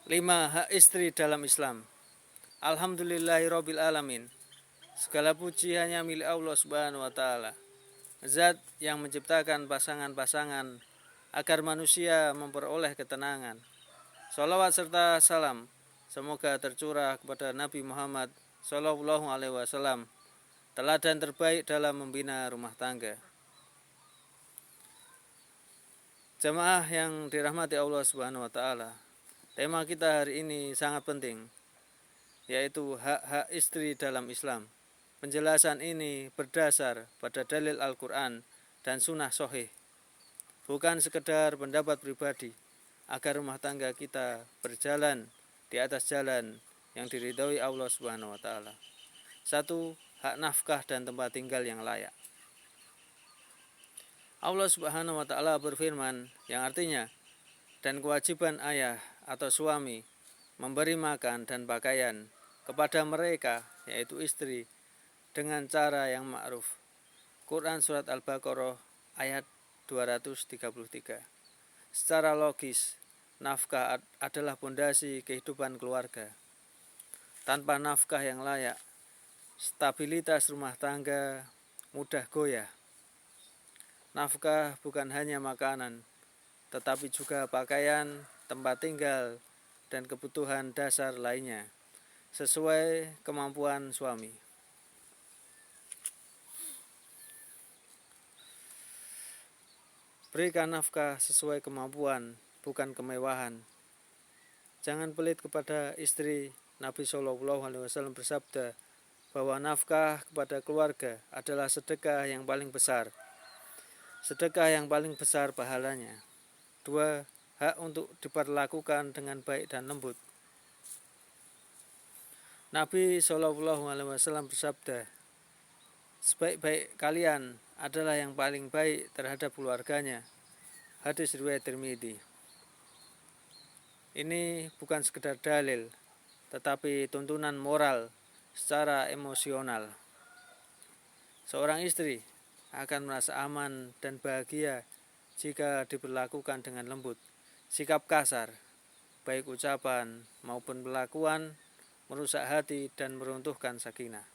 5. Hak istri dalam Islam. Alhamdulillahirabbil alamin. Segala puji hanya milik Allah Subhanahu wa taala. Zat yang menciptakan pasangan-pasangan agar manusia memperoleh ketenangan. Shalawat serta salam semoga tercurah kepada Nabi Muhammad sallallahu alaihi wasallam, teladan terbaik dalam membina rumah tangga. Jemaah yang dirahmati Allah Subhanahu wa taala, tema kita hari ini sangat penting, yaitu hak-hak istri dalam Islam. Penjelasan ini berdasar pada dalil Al-Quran dan Sunnah Sahih, bukan sekedar pendapat pribadi, agar rumah tangga kita berjalan di atas jalan yang diridhoi Allah Subhanahu wa taala. 1. Hak nafkah dan tempat tinggal yang layak. Allah Subhanahu wa taala berfirman yang artinya, dan kewajiban ayah atau suami memberi makan dan pakaian kepada mereka, yaitu istri, dengan cara yang ma'ruf. Quran Surat Al-Baqarah ayat 233. Secara logis, nafkah adalah pondasi kehidupan keluarga. Tanpa nafkah yang layak, stabilitas rumah tangga mudah goyah. Nafkah bukan hanya makanan, tetapi juga pakaian, tempat tinggal, dan kebutuhan dasar lainnya, sesuai kemampuan suami. Berikan nafkah sesuai kemampuan, bukan kemewahan. Jangan pelit kepada istri. Nabi Shallallahu Alaihi Wasallam bersabda bahwa nafkah kepada keluarga adalah sedekah yang paling besar. Sedekah yang paling besar pahalanya. 2. Hak untuk diperlakukan dengan baik dan lembut. Nabi Shallallahu Alaihi Wasallam bersabda, sebaik-baik kalian adalah yang paling baik terhadap keluarganya. Hadis riwayat Tirmidzi. Ini bukan sekedar dalil, tetapi tuntunan moral secara emosional. Seorang istri akan merasa aman dan bahagia jika diperlakukan dengan lembut. Sikap kasar, baik ucapan maupun perlakuan, merusak hati dan meruntuhkan sakinah.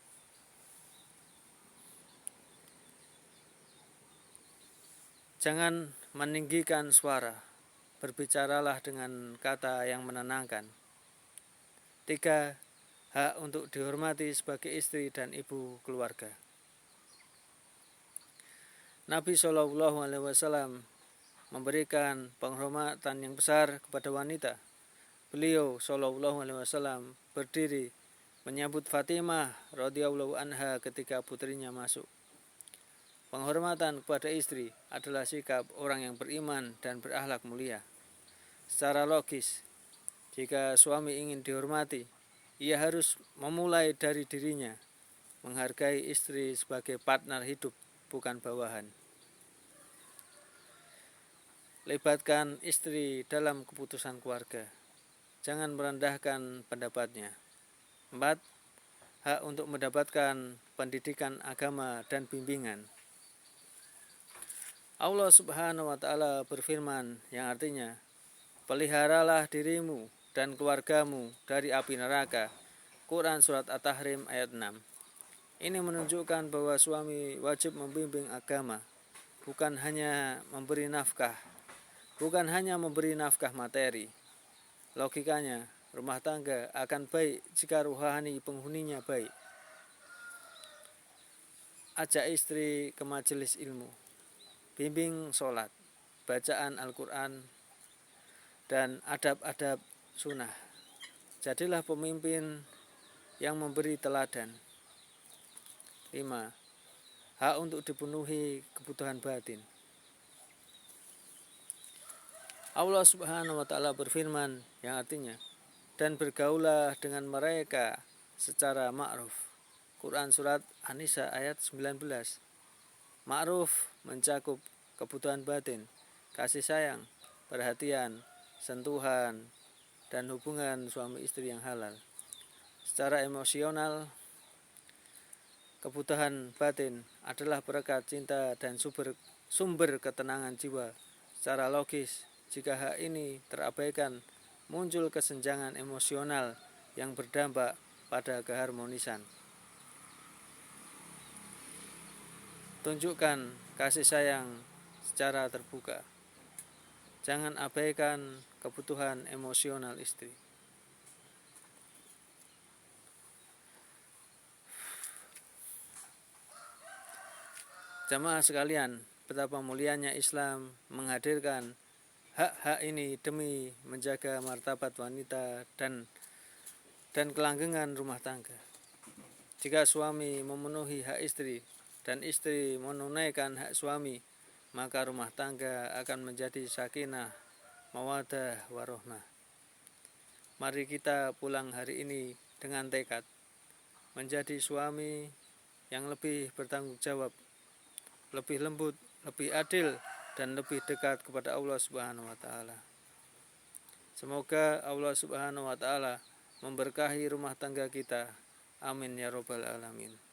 Jangan meninggikan suara, berbicaralah dengan kata yang menenangkan. 3. Hak untuk dihormati sebagai istri dan ibu keluarga. Nabi Shallallahu Alaihi Wasallam memberikan penghormatan yang besar kepada wanita. Beliau Shallallahu Alaihi Wasallam berdiri menyambut Fatimah radhiyallahu anha ketika putrinya masuk. Penghormatan kepada istri adalah sikap orang yang beriman dan berakhlak mulia. Secara logis, jika suami ingin dihormati, ia harus memulai dari dirinya, menghargai istri sebagai partner hidup, bukan bawahan. Libatkan istri dalam keputusan keluarga. Jangan merendahkan pendapatnya. 4. Hak untuk mendapatkan pendidikan agama dan bimbingan. Allah Subhanahu wa taala berfirman yang artinya, peliharalah dirimu dan keluargamu dari api neraka. Quran Surat At-Tahrim ayat 6. Ini menunjukkan bahwa suami wajib membimbing agama, bukan hanya memberi nafkah materi. Logikanya, rumah tangga akan baik jika rohani penghuninya baik. Ajak istri ke majelis ilmu, bimbing sholat, bacaan Al-Quran, dan adab-adab sunnah. Jadilah pemimpin yang memberi teladan. 5. Hak untuk dipenuhi kebutuhan batin. Allah Subhanahu wa taala berfirman yang artinya, dan bergaulah dengan mereka secara ma'ruf. Quran Surat An-Nisa ayat 19. Ma'ruf mencakup kebutuhan batin, kasih sayang, perhatian, sentuhan, dan hubungan suami istri yang halal. Secara emosional, kebutuhan batin adalah berkat cinta dan sumber ketenangan jiwa. Secara logis, jika hak ini terabaikan, muncul kesenjangan emosional yang berdampak pada keharmonisan. Tunjukkan kasih sayang secara terbuka. Jangan abaikan kebutuhan emosional istri. Jamaah sekalian, betapa mulianya Islam menghadirkan hak-hak ini demi menjaga martabat wanita dan kelanggengan rumah tangga. Jika suami memenuhi hak istri dan istri menunaikan hak suami, maka rumah tangga akan menjadi sakinah, mawaddah, warahmah. Mari kita pulang hari ini dengan tekad menjadi suami yang lebih bertanggung jawab, lebih lembut, lebih adil, dan lebih dekat kepada Allah Subhanahu wa Ta'ala. Semoga Allah Subhanahu wa Ta'ala memberkahi rumah tangga kita. Amin ya Rabbal Alamin.